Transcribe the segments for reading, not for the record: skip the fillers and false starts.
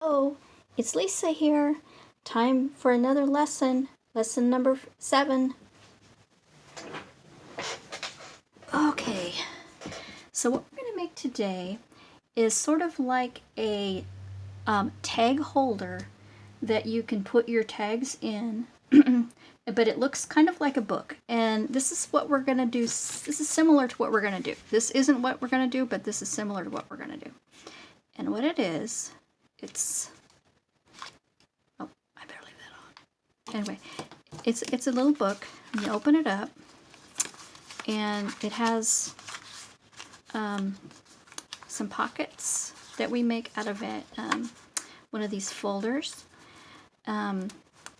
Oh, it's Lisa here. Time for another lesson. Lesson number 7. Okay, so what we're going to make today is sort of like a tag holder that you can put your tags in, but it looks kind of like a book. And this is what we're going to do. This is similar to what we're going to do. This isn't what we're going to do, but this is similar to what we're going to do. And what it is, it's... Oh, I better leave that on. Anyway, it's a little book. You open it up, and it has some pockets that we make out of it, one of these folders. And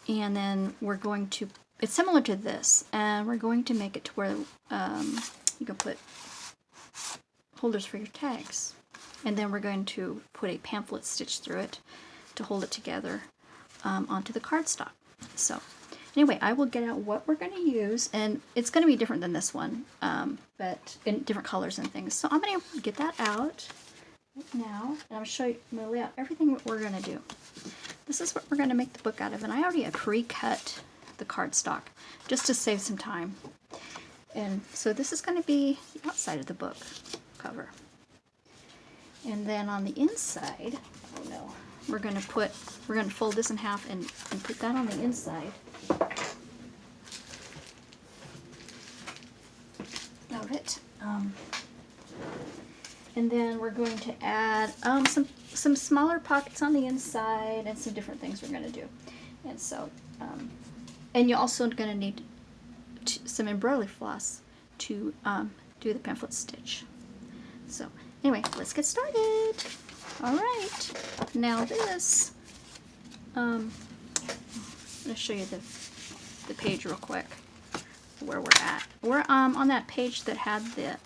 then we're going to, it's similar to this, and we're going to make it to where you can put holders for your tags. And then we're going to put a pamphlet stitched through it to hold it together onto the cardstock. So anyway, I will get out what we're going to use, and it's going to be different than this one, but in different colors and things. So I'm going to get that out right now, and I'm going to lay out everything that we're going to do. This is what we're going to make the book out of, and I already have pre-cut the cardstock just to save some time. And so this is going to be the outside of the book cover. And then on the inside, oh no, we're going to fold this in half and put that on the inside of it. And then we're going to add some smaller pockets on the inside and some different things we're going to do. And so, and you're also going to need some embroidery floss to do the pamphlet stitch. So anyway, let's get started. All right, now this, I'm going to show you the page real quick where we're at. We're on that page that had the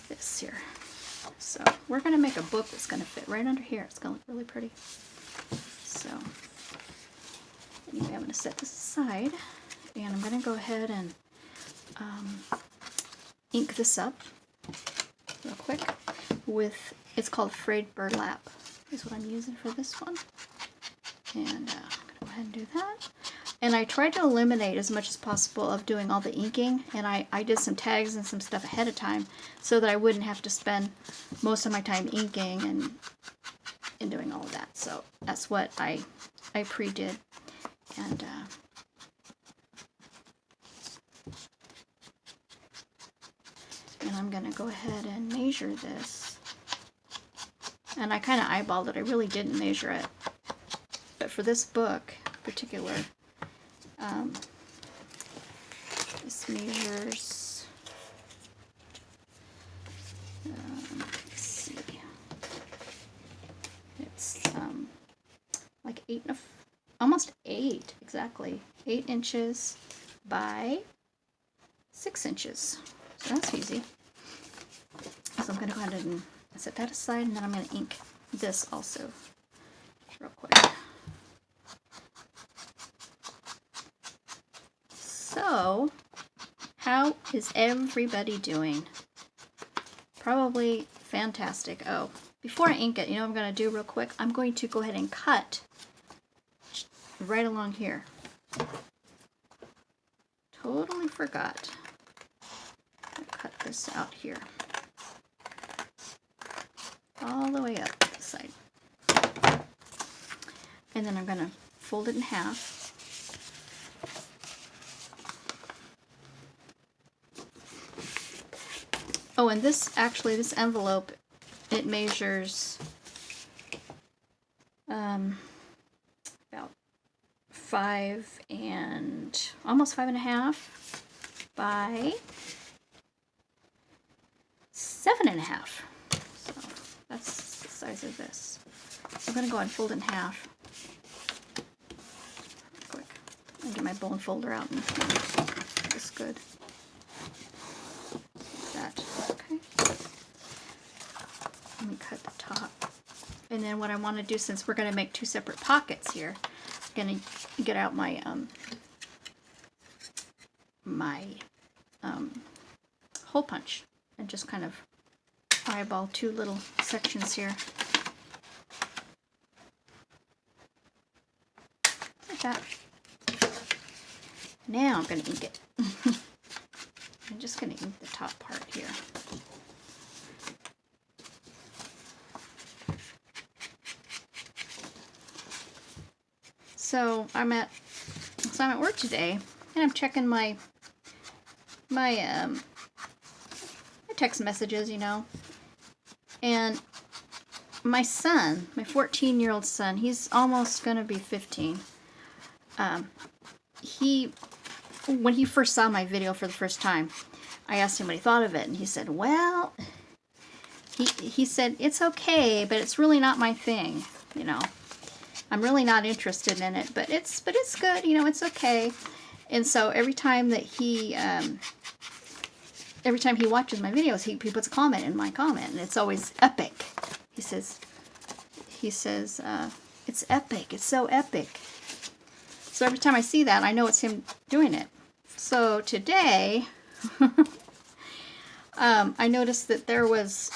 this here. So we're going to make a book that's going to fit right under here. It's going to look really pretty. So anyway, I'm going to set this aside, and I'm going to go ahead and ink this up real quick with, it's called Frayed Burlap is what I'm using for this one. And I'm going to go ahead and do that. And I tried to eliminate as much as possible of doing all the inking, and I did some tags and some stuff ahead of time so that I wouldn't have to spend most of my time inking and doing all of that. So that's what I pre-did. And I'm going to go ahead and measure this. And I kind of eyeballed it. I really didn't measure it. But for this book in particular, this measures, let's see, it's like almost 8, exactly, 8 inches by 6 inches. So that's easy. So I'm going to go ahead and set that aside, and then I'm going to ink this also real quick. So, how is everybody doing? Probably fantastic. Oh, before I ink it, you know what I'm going to do real quick? I'm going to go ahead and cut right along here. Totally forgot. Cut this out here. All the way up this side. And then I'm going to fold it in half. Oh, and this envelope, it measures about 5 and almost 5.5 by 7.5. So that's the size of this. So I'm going to go ahead and fold it in half. Quick. I'll get my bone folder out and make this good. Let me cut the top. And then what I want to do, since we're going to make 2 separate pockets here, I'm going to get out my hole punch and just kind of eyeball 2 little sections here. Like that. Now I'm going to ink it. I'm just going to ink the top part here. So I'm at work today, and I'm checking my text messages, you know, and my son, my 14-year-old son, he's almost gonna be 15. When he first saw my video for the first time, I asked him what he thought of it, and he said, well, he said, it's okay, but it's really not my thing, you know. I'm really not interested in it, but it's good, you know, it's okay. And so every time that he watches my videos, he puts a comment in my comment, and it's always epic. He says, it's epic, it's so epic. So every time I see that, I know it's him doing it. So today, I noticed that there was,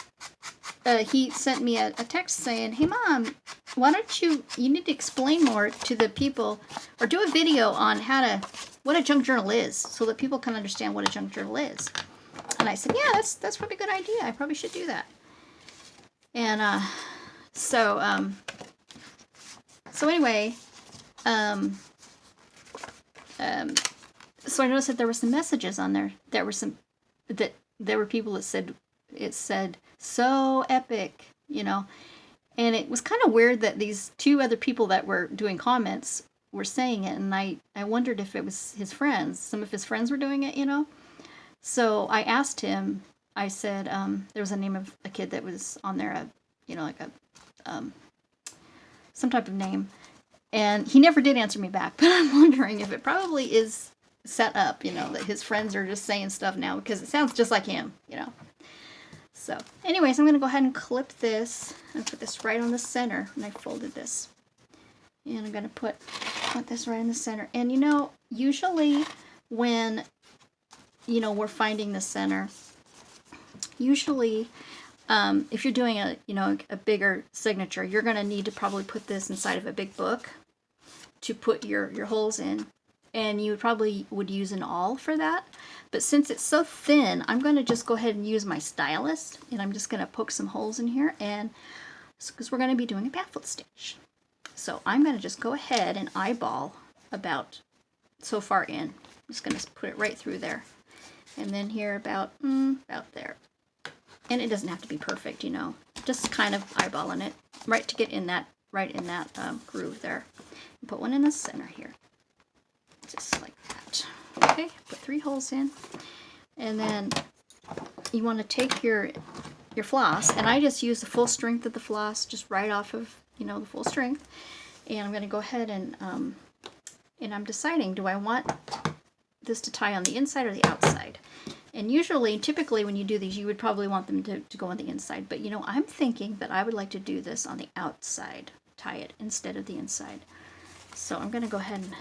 he sent me a text saying, hey Mom, why don't you need to explain more to the people, or do a video on what a junk journal is, so that people can understand what a junk journal is. And I said, yeah, that's probably a good idea. I probably should do that. And so anyway, so I noticed that there were some messages on there. There were people that said, it said so epic, you know. And it was kind of weird that these 2 other people that were doing comments were saying it, and I wondered if it was his friends. Some of his friends were doing it, you know. So I asked him, I said, there was a name of a kid that was on there, you know, like some type of name. And he never did answer me back, but I'm wondering if it probably is set up, you know, that his friends are just saying stuff now, because it sounds just like him, you know. So anyways, I'm going to go ahead and clip this and put this right on the center. And I folded this. And I'm going to put this right in the center. And you know, usually when, you know, we're finding the center, usually if you're doing a bigger signature, you're going to need to probably put this inside of a big book to put your holes in. And you probably would use an awl for that. But since it's so thin, I'm going to just go ahead and use my stylus. And I'm just going to poke some holes in here, and because we're going to be doing a pamphlet stitch. So I'm going to just go ahead and eyeball about so far in. I'm just going to put it right through there. And then here about there. And it doesn't have to be perfect, you know. Just kind of eyeballing it right to get in that, groove there. And put one in the center here. Just like that. Okay, put 3 holes in. And then you want to take your floss, and I just use the full strength of the floss, just right off of, you know, the full strength. And I'm going to go ahead and I'm deciding, do I want this to tie on the inside or the outside? And typically when you do these, you would probably want them to go on the inside. But you know, I'm thinking that I would like to do this on the outside, tie it instead of the inside. So I'm going to go ahead and,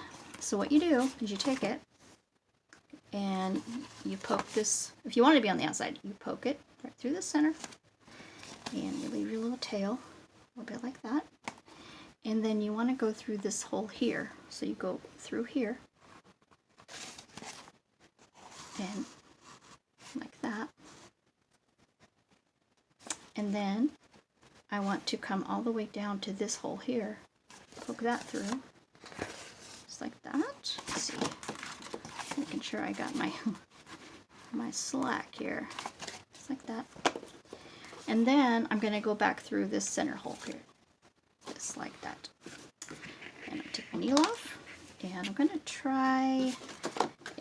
so what you do is you take it and you poke this, if you want it to be on the outside, you poke it right through the center, and you leave your little tail a little bit like that. And then you want to go through this hole here. So you go through here and like that. And then I want to come all the way down to this hole here, poke that through, just like that. Let's see, making sure I got my slack here, just like that. And then I'm going to go back through this center hole here, just like that. And I'll take my needle off, and I'm going to try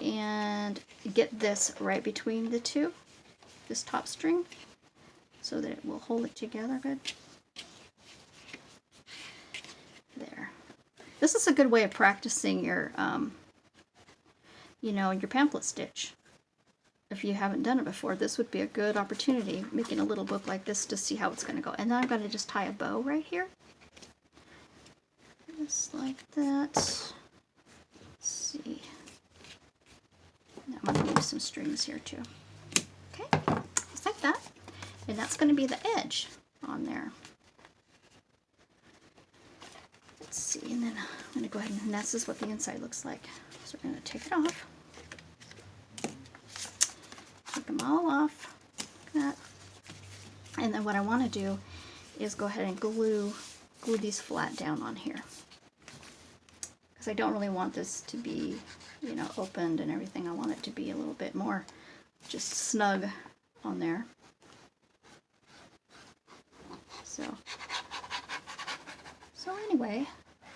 and get this right between the 2, this top string, so that it will hold it together good. There. This is a good way of practicing your, your pamphlet stitch. If you haven't done it before, this would be a good opportunity, making a little book like this, to see how it's going to go. And then I'm going to just tie a bow right here. Just like that. Let's see. I'm going to use some strings here too. Okay, just like that. And that's going to be the edge on there. Let's see, and then I'm going to go ahead and this is what the inside looks like. So we're going to take it off. Take them all off, like that. And then what I want to do is go ahead and glue these flat down on here. Because I don't really want this to be, you know, opened and everything. I want it to be a little bit more just snug on there. So anyway,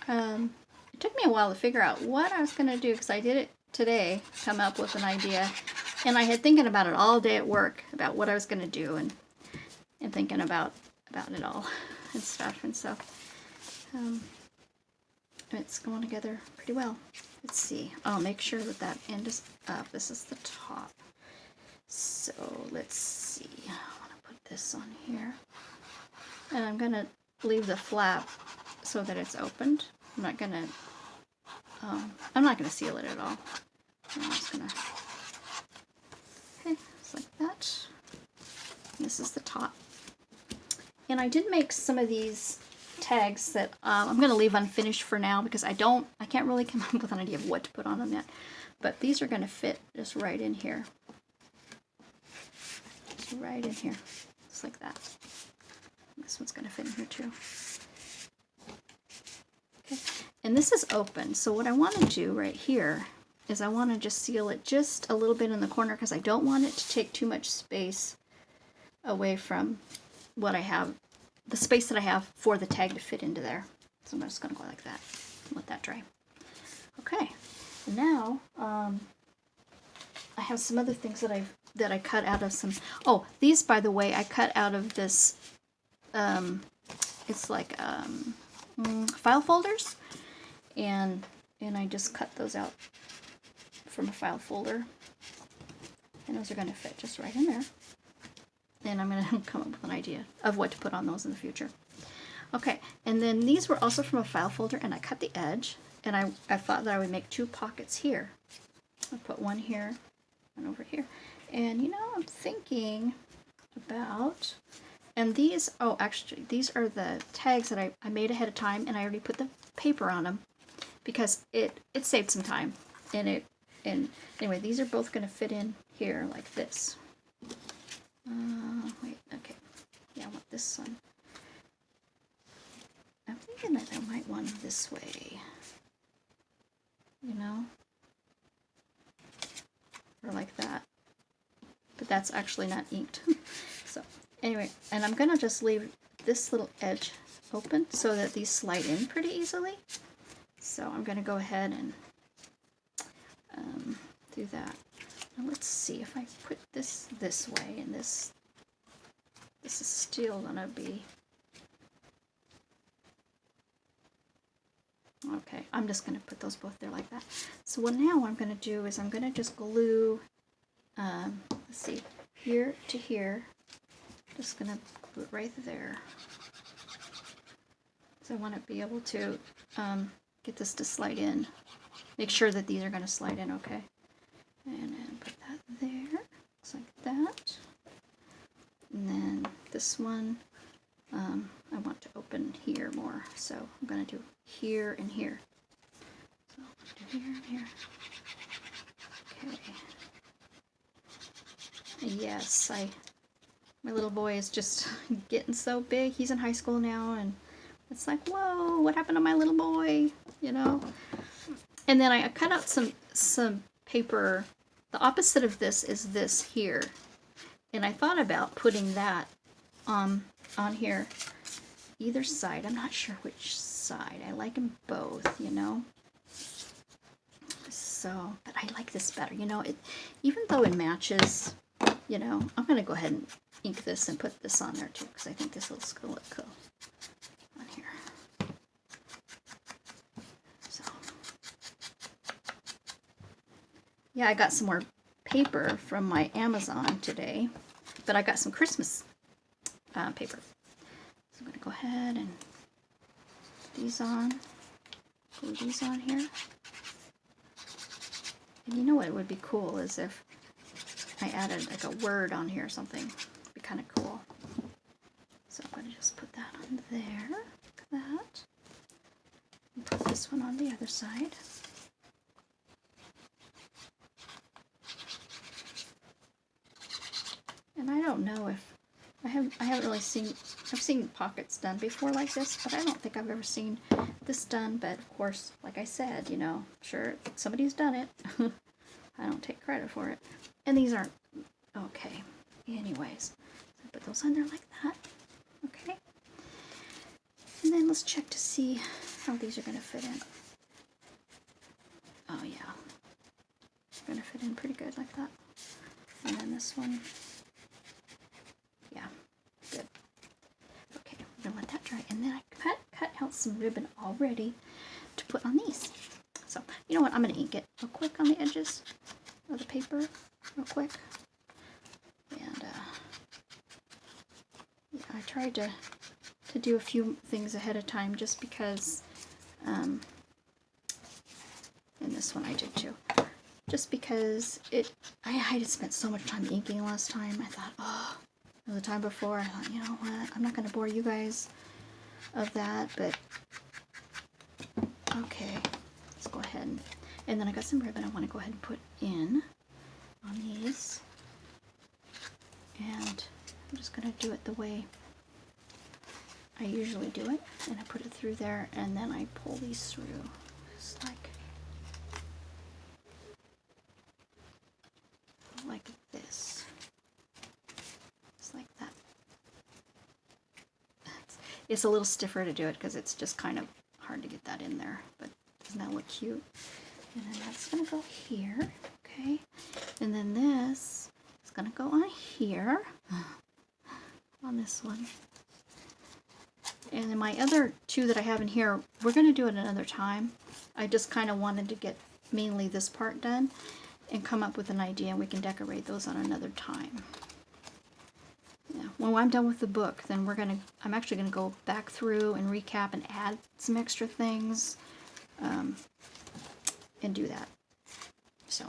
it took me a while to figure out what I was going to do because I did it today, come up with an idea, and I had thinking about it all day at work about what I was going to do and thinking about it all and stuff, and so it's going together pretty well. Let's see. I'll make sure that that end is up. This is the top. So let's see. I want to put this on here. And I'm going to leave the flap so that it's opened. I'm not going to seal it at all. I'm just going to, okay, just like that. And this is the top. And I did make some of these tags that I'm going to leave unfinished for now because I can't really come up with an idea of what to put on them yet. But these are going to fit just right in here. Just right in here. Just like that. This one's going to fit in here too. Okay. And this is open, so what I want to do right here is I want to just seal it just a little bit in the corner because I don't want it to take too much space away from what I have, the space that I have for the tag to fit into there. So I'm just going to go like that and let that dry. Okay, and now I have some other things that I cut out of some. Oh, these, by the way, I cut out of this. It's like file folders, and I just cut those out from a file folder, and those are going to fit just right in there. And I'm going to come up with an idea of what to put on those in the future. Okay, and then these were also from a file folder, and I cut the edge, and I thought that I would make 2 pockets here. I'll put one here and over here. And you know, I'm thinking about, and these, oh, actually, these are the tags that I made ahead of time, and I already put the paper on them because it saved some time. And anyway, these are both going to fit in here like this. Wait, okay. Yeah, I want this one. I'm thinking that I might want them this way. You know? Or like that. But that's actually not inked. So, anyway, and I'm going to just leave this little edge open so that these slide in pretty easily. So I'm going to go ahead and do that. Now let's see if I put this way, and this is still going to be... Okay, I'm just going to put those both there like that. So what now I'm going to do is I'm going to just glue, let's see, here to here. Just going to glue it right there. So I want to be able to get this to slide in. Make sure that these are going to slide in okay. And then put that there, just like that. And then this one, I want to open here more, so I'm going to do here and here. So I'll do here and here. Okay. Yes, my little boy is just getting so big. He's in high school now, and it's like, whoa, what happened to my little boy? You know? And then I cut out some paper. The opposite of this is this here. And I thought about putting that on here, either side. I'm not sure which side. I like them both, you know. So, but I like this better. You know, even though it matches, you know, I'm going to go ahead and ink this and put this on there too, because I think this will look cool on here. So, yeah, I got some more paper from my Amazon today, but I got some Christmas paper. So I'm going to go ahead and put these on, glue these on here. And you know what would be cool is if I added like a word on here or something. It'd be kind of cool. there, like that. And put this one on the other side. And I don't know if I haven't really seen, I've seen pockets done before like this, but I don't think I've ever seen this done. But of course, like I said, you know, sure, somebody's done it. I don't take credit for it. And these aren't, okay. Anyways, so put those on there like that. Okay. And then let's check to see how these are going to fit in. Oh yeah. It's going to fit in pretty good like that. And then this one. Yeah, good. Okay, we're gonna let that dry, and then I cut out some ribbon already to put on these. So, you know what? I'm gonna ink it real quick on the edges of the paper, real quick. And yeah, I tried to do a few things ahead of time just because. And this one I did too. Just because I had spent so much time inking last time. I thought, oh. The time before, I thought, you know what, I'm not going to bore you guys of that, but okay, let's go ahead. And then I got some ribbon I want to go ahead and put in on these. And I'm just going to do it the way I usually do it. And I put it through there, and then I pull these through. Just like this. Like that. It's a little stiffer to do it because it's just kind of hard to get that in there, but doesn't that look cute? And then that's gonna go here, okay? And then this is gonna go on here, on this one. And then my other two that I have in here, we're gonna do it another time. I just kind of wanted to get mainly this part done and come up with an idea, and we can decorate those on another time. Yeah, when I'm done with the book, then I'm actually gonna go back through and recap and add some extra things, and do that. So,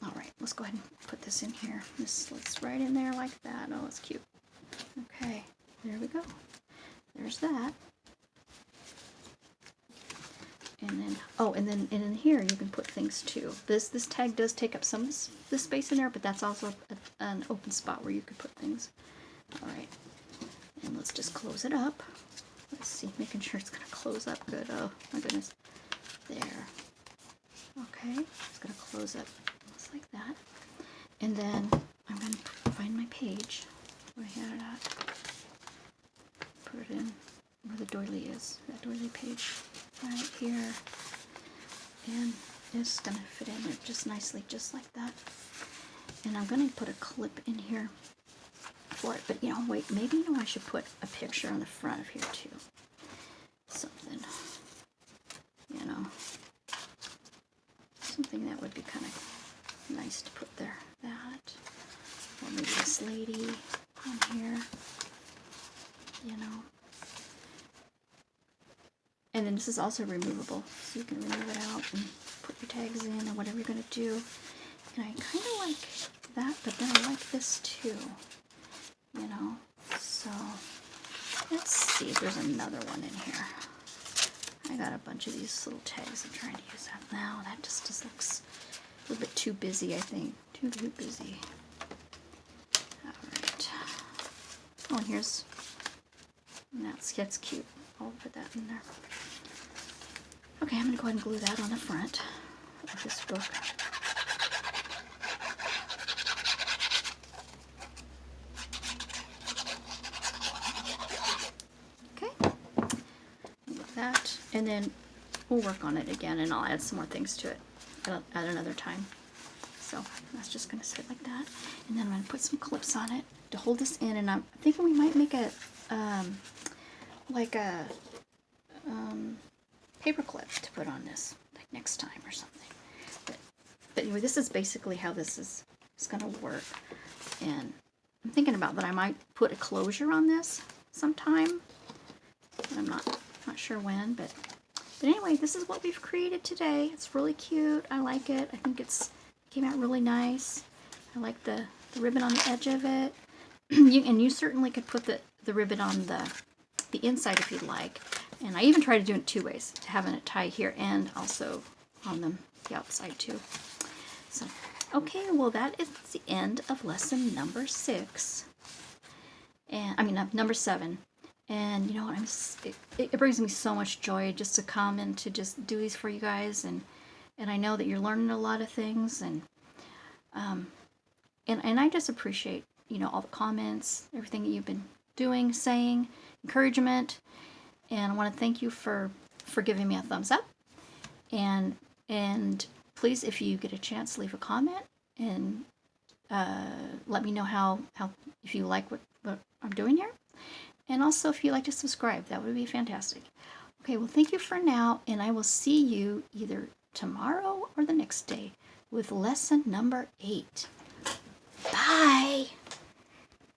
all right, let's go ahead and put this in here. This slips right in there like that. Oh, it's cute. Okay, there we go. There's that. And then, oh, and then in here you can put things too. This tag does take up some of this space in there, but that's also an open spot where you could put things. All right, and let's just close it up. Let's see, making sure it's gonna close up good. Oh my goodness, there. Okay, it's gonna close up just like that. And then I'm gonna find my page where I had it at. Put it in where the doily is. That doily page right here, and it's gonna fit in there just nicely, just like that. And I'm gonna put a clip in here for it, but you know, wait, maybe you know I should put a picture on the front of here too. Something, you know, something that would be kind of nice to put there. That, or maybe this lady on here, you know. And then this is also removable, so you can remove it out and put your tags in or whatever you're gonna do. And I kind of like that, but then I like this too. You know, so let's see if there's another one in here. I got a bunch of these little tags I'm trying to use that now. That just looks a little bit too busy, I think. Too busy. Alright. Oh, and here's, that's cute. I'll put that in there. Okay, I'm going to go ahead and glue that on the front of this book. That, and then we'll work on it again, and I'll add some more things to it at another time. So that's just going to sit like that, and then I'm going to put some clips on it to hold this in, and I'm thinking we might make a like a paper clip to put on this like next time or something. But anyway, this is basically how this is going to work, and I'm thinking about that I might put a closure on this sometime. I'm not sure when, but anyway, this is what we've created today. It's really cute. I like it. I think it came out really nice. I like the ribbon on the edge of it. And you certainly could put the ribbon on the the inside if you'd like. And I even try to do it 2 ways, having it tie here and also on the outside too. So, okay, well that is the end of lesson number 6. And I mean, number 7. And you know what, it brings me so much joy just to come and to just do these for you guys, and I know that you're learning a lot of things, and I just appreciate, you know, all the comments, everything that you've been doing, saying, encouragement, and I want to thank you for giving me a thumbs up, and please, if you get a chance, leave a comment and let me know how if you like what I'm doing here. And also, if you'd like to subscribe, that would be fantastic. Okay, well, thank you for now, and I will see you either tomorrow or the next day with lesson number 8. Bye!